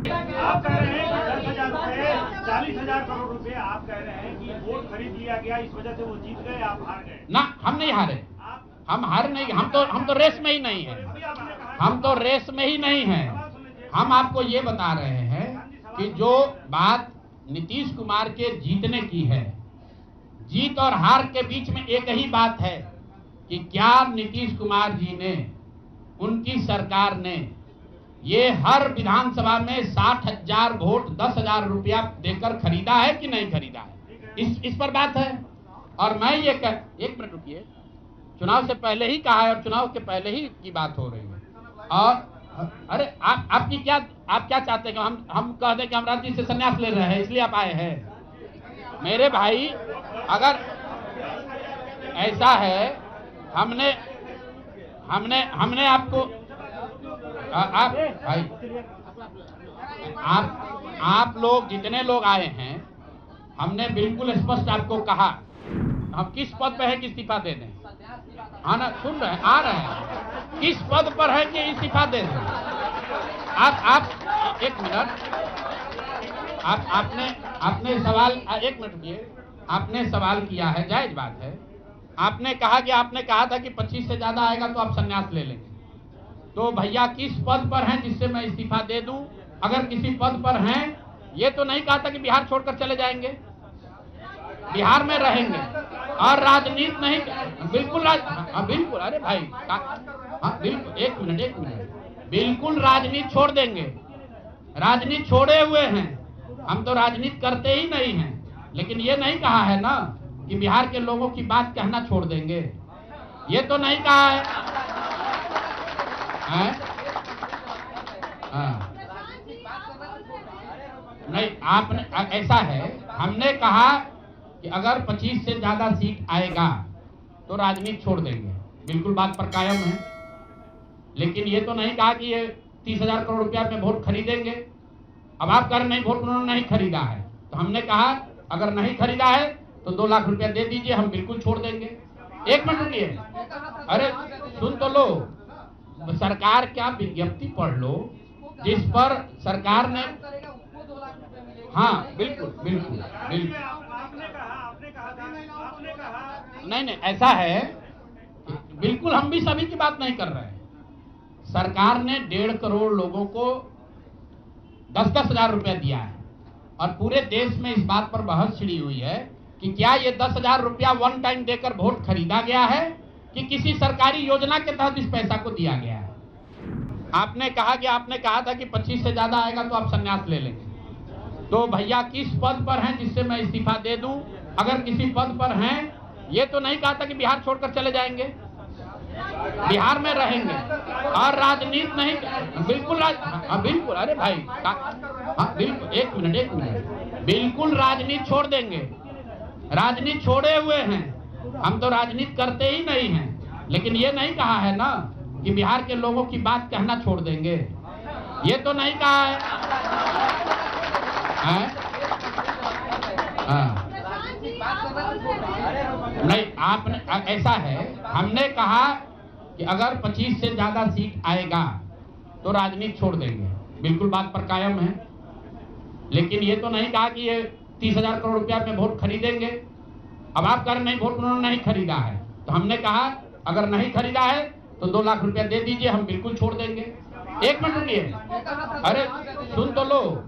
आप कह रहे हैं कि 10,000 रुपए 40,000 करोड़ रुपए आप कह रहे हैं कि वोट खरीद लिया गया, इस वजह से वो जीत गए, आप हार गए ना। हम नहीं हारे, हम हार नहीं, हम तो रेस में ही नहीं है, हम तो रेस में ही नहीं है। हम आपको ये बता रहे हैं कि जो बात नीतीश कुमार के जीतने की है, जीत और हार के बीच में एक ही बात है कि क्या नीतीश कुमार जी ने, उनकी सरकार ने ये हर विधानसभा में 60,000 वोट 10,000 रुपया देकर खरीदा है कि नहीं खरीदा है, इस पर बात है। और मैं ये एक मिनट रुकिए, चुनाव से पहले ही कहा है और चुनाव के पहले ही की बात हो रही है। और अरे आपकी क्या, आप क्या चाहते हैं कि हम कह दें कि हम राजनीति से संन्यास ले रहे हैं इसलिए आप आए हैं? मेरे भाई, अगर ऐसा है, हमने आपको आप भाई, आप लोग जितने लोग आए हैं, हमने बिल्कुल स्पष्ट आपको कहा हम किस पद पे है कि इस्तीफा दे दें। हाँ ना, सुन रहे हैं, आ रहे हैं, किस पद पर है कि इस्तीफा दे दें। आप एक मिनट, आपने सवाल, एक मिनट रुकिए, आपने सवाल किया है, जायज बात है। आपने कहा था कि 25 से ज्यादा आएगा तो आप संन्यास ले लेंगे। तो भैया किस पद पर हैं जिससे मैं इस्तीफा दे दूं? अगर किसी पद पर हैं, ये तो नहीं कहा था कि बिहार छोड़कर चले जाएंगे, बिहार में रहेंगे और राजनीति नहीं, बिल्कुल बिल्कुल, अरे भाई, हाँ बिल्कुल, एक मिनट, बिल्कुल राजनीति छोड़ देंगे, राजनीति छोड़े हुए हैं, हम तो राजनीति करते ही नहीं हैं। लेकिन ये नहीं कहा है ना कि बिहार के लोगों की बात कहना छोड़ देंगे, ये तो नहीं कहा है। नहीं, आपने, ऐसा है, हमने कहा कि अगर 25 से ज्यादा सीट आएगा तो राजनीति छोड़ देंगे, बिल्कुल बात पर कायम है। लेकिन ये तो नहीं कहा कि ये 30,000 करोड़ रुपया में वोट खरीदेंगे। अब आप कह रहे नहीं, वोट उन्होंने नहीं खरीदा है, तो हमने कहा अगर नहीं खरीदा है तो 2 लाख रुपया दे दीजिए, हम बिल्कुल छोड़ देंगे। एक मिनट रुकिए, अरे सुन तो लो, सरकार क्या विज्ञप्ति पढ़ लो जिस पर सरकार ने, हाँ बिल्कुल, नहीं, ऐसा है, बिल्कुल हम भी सभी की बात नहीं कर रहे हैं। सरकार ने 1.5 करोड़ लोगों को 10-10 हजार रुपया दिया है और पूरे देश में इस बात पर बहस छिड़ी हुई है कि क्या ये 10,000 रुपया वन टाइम देकर वोट खरीदा गया है कि किसी सरकारी योजना के तहत इस पैसा को दिया गया है। आपने कहा था कि 25 से ज्यादा आएगा तो आप संन्यास ले लेंगे। तो भैया किस पद पर हैं जिससे मैं इस्तीफा दे दूं? अगर किसी पद पर हैं, ये तो नहीं कहा था कि बिहार छोड़कर चले जाएंगे, बिहार में रहेंगे और राजनीति नहीं, बिल्कुल बिल्कुल, अरे भाई, हाँ बिल्कुल, एक मिनट, बिल्कुल राजनीति छोड़ देंगे, राजनीति छोड़े हुए हैं, हम तो राजनीति करते ही नहीं हैं। लेकिन ये नहीं कहा है ना कि बिहार के लोगों की बात कहना छोड़ देंगे, ये तो नहीं कहा है। नहीं, आपने, ऐसा है, हमने कहा कि अगर 25 से ज्यादा सीट आएगा तो राजनीति छोड़ देंगे, बिल्कुल बात पर कायम है। लेकिन ये तो नहीं कहा कि ये 30,000 करोड़ रुपया में वोट खरीदेंगे। अब आप कह रहे नहीं, वोट उन्होंने नहीं खरीदा है, तो हमने कहा अगर नहीं खरीदा है तो 2 लाख रुपया दे दीजिए, हम बिल्कुल छोड़ देंगे। एक मिनट रुकिए, अरे सुन तो लो,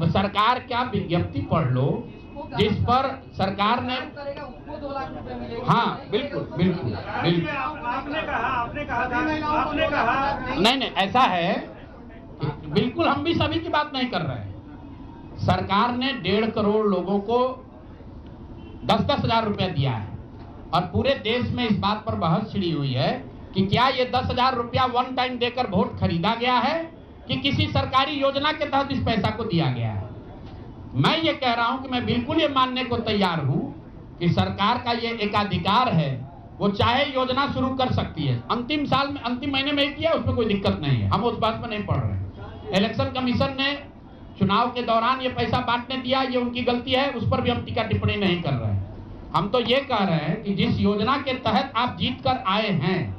सरकार क्या विज्ञप्ति पढ़ लो जिस पर सरकार ने, हाँ बिल्कुल, आपने कहा नहीं, ऐसा है, बिल्कुल हम भी सभी की बात नहीं कर रहे हैं। सरकार ने 1.5 करोड़ लोगों को 10-10 हजार रुपया दिया है और पूरे देश में इस बात पर बहस छिड़ी हुई है कि क्या ये 10,000 रुपया वन टाइम देकर वोट खरीदा गया है कि किसी सरकारी योजना के तहत इस पैसा को दिया गया है। मैं ये कह रहा हूं कि मैं बिल्कुल ये मानने को तैयार हूं कि सरकार का ये एकाधिकार है, वो चाहे योजना शुरू कर सकती है, अंतिम महीने में ही किया, उसमें कोई दिक्कत नहीं है, हम उस बात में नहीं पढ़ रहे। इलेक्शन कमीशन ने चुनाव के दौरान ये पैसा बांटने दिया, ये उनकी गलती है, उस पर भी हम टीका टिप्पणी नहीं कर रहे हैं। हम तो ये कह रहे हैं कि जिस योजना के तहत आप जीत कर आए हैं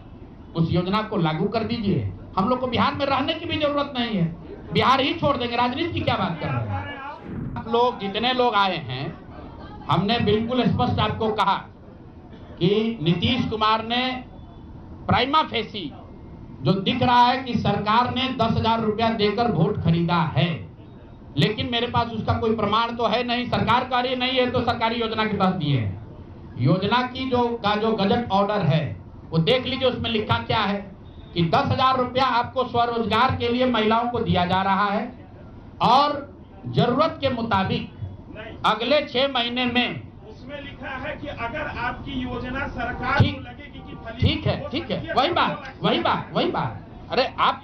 उस योजना को लागू कर दीजिए। हम लोग को बिहार में रहने की भी जरूरत नहीं है, बिहार ही छोड़ देंगे। राजनीति की क्या बात कर रहे हैं आप लोग? जितने लोग आए हैं, हमने बिल्कुल स्पष्ट आपको कहा कि नीतीश कुमार ने प्राइमा फेसी जो दिख रहा है कि सरकार ने 10,000 रुपया देकर वोट खरीदा है, लेकिन मेरे पास उसका कोई प्रमाण तो है नहीं। सरकार कार्य नहीं है तो सरकारी योजना के तहत दिए है। योजना की जो गजट ऑर्डर है वो देख लीजिए, उसमें लिखा क्या है कि 10,000 रुपया आपको स्वरोजगार के लिए महिलाओं को दिया जा रहा है और जरूरत के मुताबिक अगले 6 महीने में। उसमें लिखा है कि अगर आपकी योजना सरकार को लगेगी कि ठीक है, वही बात। अरे आप,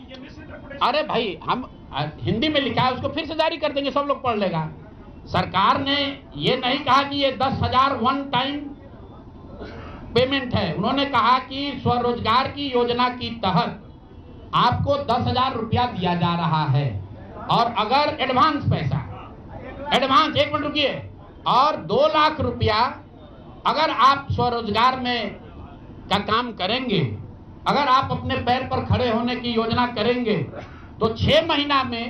अरे भाई, हम हिंदी में लिखा है, उसको फिर से जारी कर देंगे, सब लोग पढ़ लेगा। सरकार ने ये नहीं कहा कि ये 10,000 वन टाइम पेमेंट है। उन्होंने कहा कि स्वरोजगार की योजना की तहत आपको 10,000 रुपया दिया जा रहा है और अगर एडवांस पैसा, एक मिनट रुकिए, और 2 लाख रुपया अगर आप स्वरोजगार में का काम करेंगे, अगर आप अपने पैर पर खड़े होने की योजना करेंगे तो 6 महीना में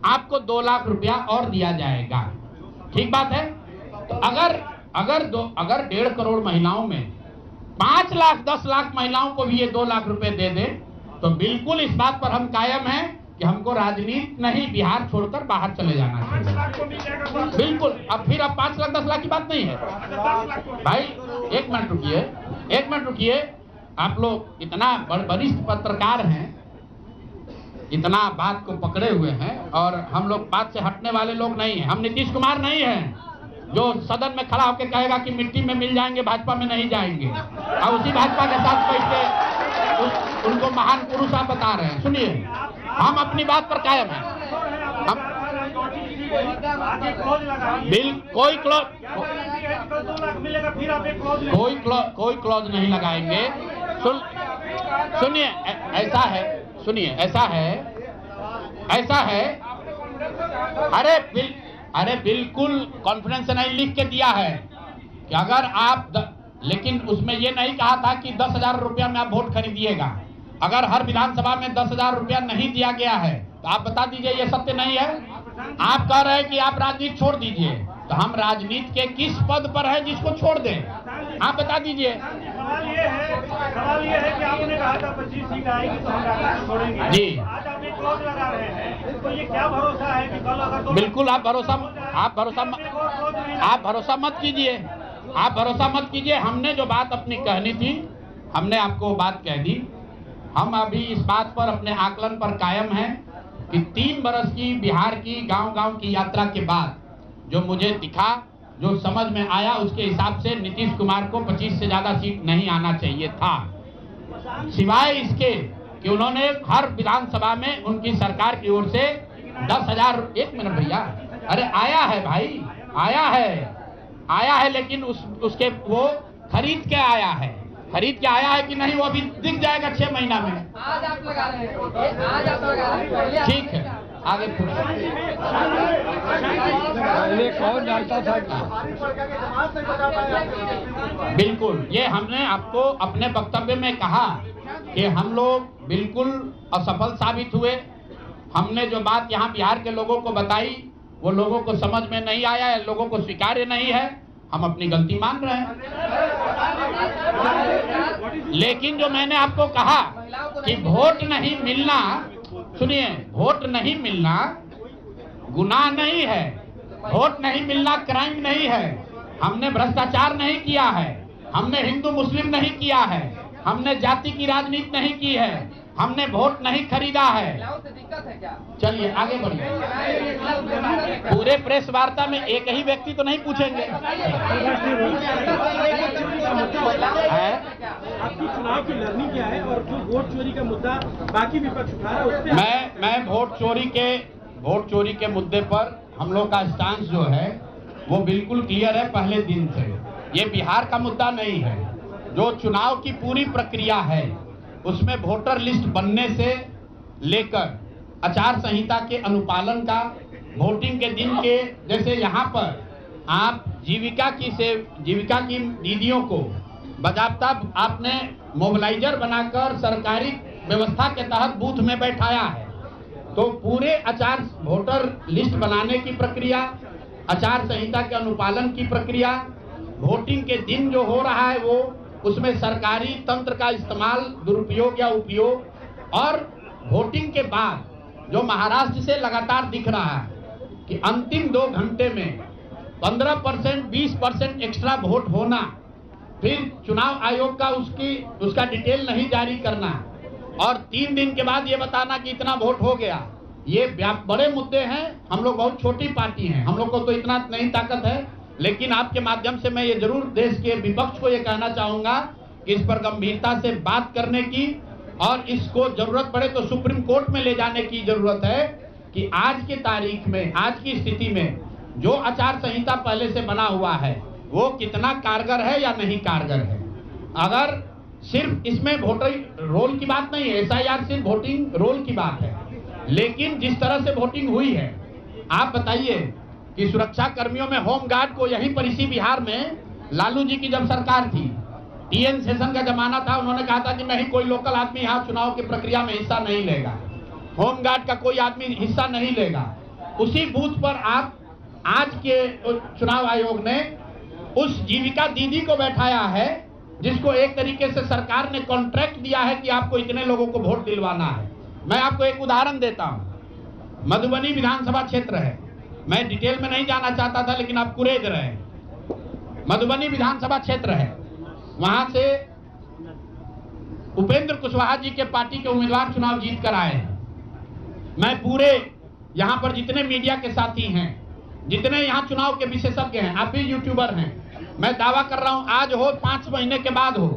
आपको 2 लाख रुपया और दिया जाएगा। ठीक बात है? तो अगर 1.5 करोड़ महिलाओं में 5 लाख 10 लाख महिलाओं को भी ये 2 लाख रुपए दे दे तो बिल्कुल इस बात पर हम कायम हैं कि हमको राजनीति नहीं, बिहार छोड़कर बाहर चले जाना चाहिए। बिल्कुल। अब फिर 5 लाख 10 लाख की बात नहीं है भाई। एक मिनट रुकिए। आप लोग इतना वरिष्ठ पत्रकार हैं, इतना बात को पकड़े हुए हैं, और हम लोग बात से हटने वाले लोग नहीं हैं। हम नीतीश कुमार नहीं हैं जो सदन में खड़ा होकर कहेगा कि मिट्टी में मिल जाएंगे, भाजपा में नहीं जाएंगे, और उसी भाजपा के साथ बैठ के उनको महान पुरुष आप बता रहे हैं। सुनिए, हम अपनी बात पर कायम हैं। हम कोई क्लॉज नहीं लगाएंगे। सुनिए, ऐसा है। अरे बिल्कुल कॉन्फ्रेंस नहीं लिख के दिया है कि अगर आप लेकिन उसमें ये नहीं कहा था कि 10,000 रुपया में आप वोट खरीदिएगा। अगर हर विधानसभा में 10,000 रुपया नहीं दिया गया है तो आप बता दीजिए ये सत्य नहीं है। आप कह रहे हैं कि आप राजनीति छोड़ दीजिए, तो हम राजनीति के किस पद पर है जिसको छोड़ दें? आप बता दीजिए। सवाल ये है कि आपने कहा था 25 सीट आएगी तो हम राजनीति छोड़ेंगे जी। आज आप एक क्लॉज लगा रहे हैं, तो ये क्या भरोसा है कि कल अगर बिल्कुल आप भरोसा मत कीजिए। हमने जो बात अपनी कहनी थी, हमने आपको बात कह दी। हम अभी इस बात पर अपने आकलन पर कायम हैं कि 3 बरस की बिहार की गांव-गांव की यात्रा के बाद जो मुझे दिखा, जो समझ में आया, उसके हिसाब से नीतीश कुमार को 25 से ज्यादा सीट नहीं आना चाहिए था, सिवाय इसके कि उन्होंने हर विधानसभा में उनकी सरकार की ओर से 10,000। एक मिनट भैया, अरे आया है भाई, आया है, लेकिन उसके वो खरीद के आया है कि नहीं वो अभी दिख जाएगा 6 महीना में। आज आप लगा रहे हैं। ठीक है, आगे कौन जानता था? बिल्कुल, ये हमने आपको अपने वक्तव्य में कहा कि हम लोग बिल्कुल असफल साबित हुए। हमने जो बात यहाँ बिहार के लोगों को बताई वो लोगों को समझ में नहीं आया है, लोगों को स्वीकार्य नहीं है। हम अपनी गलती मान रहे हैं, लेकिन जो मैंने आपको कहा कि वोट नहीं मिलना, सुनिए, वोट नहीं मिलना गुनाह नहीं है, वोट नहीं मिलना क्राइम नहीं है। हमने भ्रष्टाचार नहीं किया है, हमने हिंदू मुस्लिम नहीं किया है, हमने जाति की राजनीति नहीं की है, हमने वोट नहीं खरीदा है। चलिए आगे बढ़िए। पूरे प्रेस वार्ता में एक ही व्यक्ति तो नहीं पूछेंगे। आपकी चुनाव की लड़नी क्या है और जो वोट चोरी का मुद्दा बाकी विपक्ष उठा रहा है उस पे मैं वोट चोरी के मुद्दे पर हम लोग का स्टांस जो है वो बिल्कुल क्लियर है पहले दिन से। ये बिहार का मुद्दा नहीं है। जो चुनाव की पूरी प्रक्रिया है उसमें वोटर लिस्ट बनने से लेकर आचार संहिता के अनुपालन का, वोटिंग के दिन के, जैसे यहाँ पर आप जीविका की दीदियों को बाकायदा आपने मोबिलाइजर बनाकर सरकारी व्यवस्था के तहत बूथ में बैठाया है, तो पूरे आचार वोटर लिस्ट बनाने की प्रक्रिया, आचार संहिता के अनुपालन की प्रक्रिया, वोटिंग के दिन जो हो रहा है वो, उसमें सरकारी तंत्र का इस्तेमाल, दुरुपयोग या उपयोग, और वोटिंग के बाद जो महाराष्ट्र से लगातार दिख रहा है कि अंतिम 2 घंटे में 15%, 20% एक्स्ट्रा वोट होना, फिर चुनाव आयोग का उसका डिटेल नहीं जारी करना, और 3 दिन के बाद ये बताना कि इतना वोट हो गया। ये बड़े मुद्दे हैं। हम लोग बहुत छोटी पार्टी हैं, हम लोग को तो इतना नहीं ताकत है, लेकिन आपके माध्यम से मैं ये जरूर देश के विपक्ष को ये कहना चाहूंगा कि इस पर गंभीरता से बात करने की, और इसको जरूरत पड़े तो सुप्रीम कोर्ट में ले जाने की जरूरत है कि आज की तारीख में, आज की स्थिति में जो आचार संहिता पहले से बना हुआ है वो कितना कारगर है या नहीं कारगर है। अगर सिर्फ इसमें वोटर रोल की बात नहीं है, SIR सिर्फ वोटिंग रोल की बात है, लेकिन जिस तरह से वोटिंग हुई है, आप बताइए कि सुरक्षा कर्मियों में होमगार्ड को यहीं पर इसी बिहार में लालू जी की जब सरकार थी, TN सेशन का जमाना था, उन्होंने कहा था कि नहीं, कोई लोकल आदमी यहाँ चुनाव की प्रक्रिया में हिस्सा नहीं लेगा, होमगार्ड का कोई आदमी हिस्सा नहीं लेगा। उसी बूथ पर आप आज के चुनाव आयोग ने उस जीविका दीदी को बैठाया है जिसको एक तरीके से सरकार ने कॉन्ट्रैक्ट दिया है कि आपको इतने लोगों को वोट दिलवाना है। मैं आपको एक उदाहरण देता हूं। मधुबनी विधानसभा क्षेत्र है, मैं डिटेल में नहीं जाना चाहता था लेकिन आप कुरेद रहे हैं। मधुबनी विधानसभा क्षेत्र है, वहां से उपेंद्र कुशवाहा जी के पार्टी के उम्मीदवार चुनाव जीत कर आए हैं। मैं पूरे यहां पर जितने मीडिया के साथी हैं, जितने यहां चुनाव के विशेषज्ञ हैं, आप भी यूट्यूबर हैं, मैं दावा कर रहा हूं आज हो 5 महीने के बाद हो,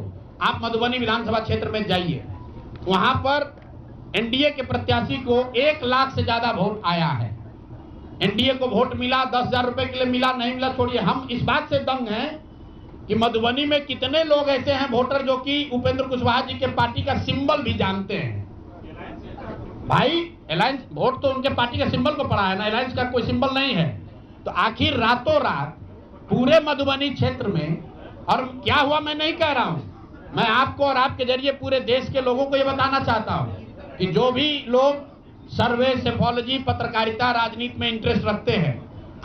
आप मधुबनी विधानसभा क्षेत्र में जाइए, वहां पर एनडीए के प्रत्याशी को 1 लाख से ज्यादा वोट आया है। एनडीए को वोट मिला, 10,000 रुपए के लिए मिला, नहीं मिला छोड़िए, हम इस बात से दंग हैं कि मधुबनी में कितने लोग ऐसे हैं वोटर जो कि उपेंद्र कुशवाहा जी के पार्टी का सिंबल भी जानते हैं। भाई अलायंस वोट तो उनके पार्टी के सिंबल को पड़ा है ना, अलायंस का कोई सिंबल नहीं है। तो आखिर रातों रात पूरे मधुबनी क्षेत्र में, और क्या हुआ मैं नहीं कह रहा हूं, मैं आपको और आपके जरिए पूरे देश के लोगों को यह बताना चाहता हूं कि जो भी लोग सर्वे, सेफोलॉजी, पत्रकारिता, राजनीति में इंटरेस्ट रखते हैं,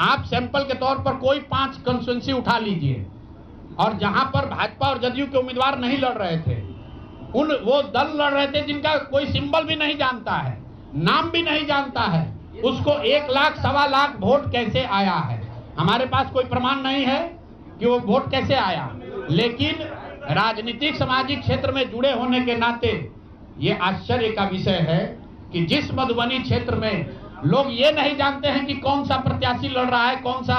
आप सैंपल के तौर पर कोई 5 कंस्टिट्यूएंसी उठा लीजिए, और जहां पर भाजपा और जदयू के उम्मीदवार नहीं लड़ रहे थे, वो दल लड़ रहे थे जिनका कोई सिंबल भी नहीं जानता है, नाम भी नहीं जानता है, उसको 1 लाख, 1.25 लाख वोट कैसे आया है। हमारे पास कोई प्रमाण नहीं है कि वो वोट कैसे आया, लेकिन राजनीतिक सामाजिक क्षेत्र में जुड़े होने के नाते ये आश्चर्य का विषय है कि जिस मधुबनी क्षेत्र में लोग ये नहीं जानते हैं कि कौन सा प्रत्याशी लड़ रहा है, कौन सा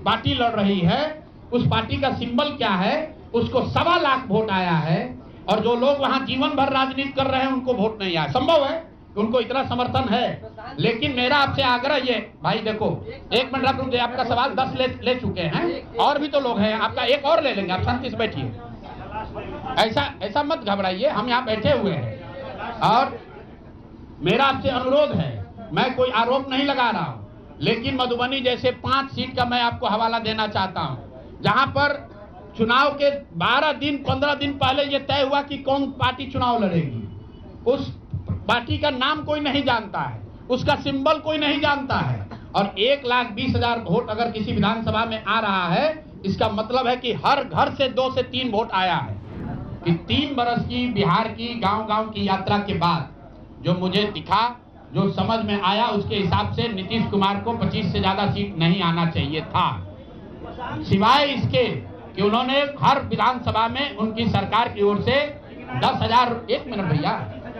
पार्टी लड़ रही है, उस पार्टी का सिंबल क्या है, उसको 1.25 लाख वोट आया है, और जो लोग वहां जीवन भर राजनीति कर रहे हैं उनको वोट नहीं आया। संभव है कि उनको इतना समर्थन है, लेकिन मेरा आपसे आग्रह ये, भाई देखो 1 मिनट रुक जाइए, आपका सवाल 10 ले चुके हैं, और भी तो लोग हैं, आपका एक और ले लेंगे, आप शांति से बैठिए, ऐसा मत घबराइए, हम यहाँ बैठे हुए हैं। और मेरा आपसे अनुरोध है, मैं कोई आरोप नहीं लगा रहा हूं, लेकिन मधुबनी जैसे 5 सीट का मैं आपको हवाला देना चाहता हूं, जहां पर चुनाव के 12 दिन 15 दिन पहले यह तय हुआ कि कौन पार्टी चुनाव लड़ेगी, उस पार्टी का नाम कोई नहीं जानता है, उसका सिंबल कोई नहीं जानता है, और 1,20,000 वोट अगर किसी विधानसभा में आ रहा है, इसका मतलब है कि हर घर से 2 से 3 वोट आया है। कि 3 बरस की बिहार की गांव-गांव की यात्रा के बाद जो मुझे दिखा, जो समझ में आया, उसके हिसाब से नीतीश कुमार को 25 से ज्यादा सीट नहीं आना चाहिए था, सिवाय इसके कि उन्होंने हर विधानसभा में उनकी सरकार की ओर से 10,000, 1 मिनट भैया,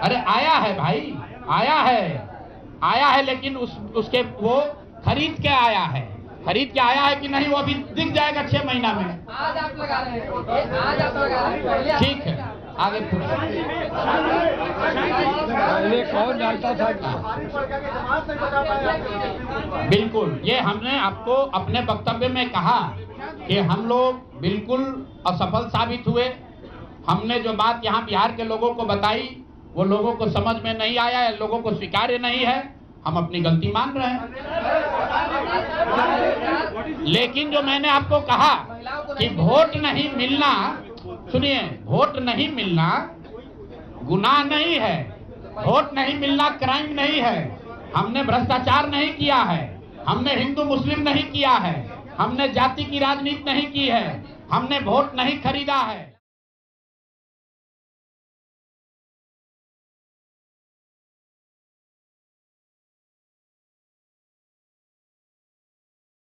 अरे आया है भाई, आया है, लेकिन उसके वो खरीद के आया है कि नहीं वो अभी दिख जाएगा 6 महीना में। आज आप लगा रहे हैं, आज आप लगा रहे हैं, पहले ठीक है, आगे पहले कौन डालता था? बिल्कुल, ये हमने आपको अपने वक्तव्य में कहा कि हम लोग बिल्कुल असफल साबित हुए। हमने जो बात यहाँ बिहार के लोगों को बताई वो लोगों को समझ में नहीं आया है, लोगों को स्वीकार्य नहीं है, हम अपनी गलती मान रहे हैं। लेकिन जो मैंने आपको कहा कि वोट नहीं मिलना, सुनिए, वोट नहीं मिलना गुनाह नहीं है, वोट नहीं मिलना क्राइम नहीं है, हमने भ्रष्टाचार नहीं किया है, हमने हिंदू मुस्लिम नहीं किया है, हमने जाति की राजनीति नहीं की है, हमने वोट नहीं खरीदा है।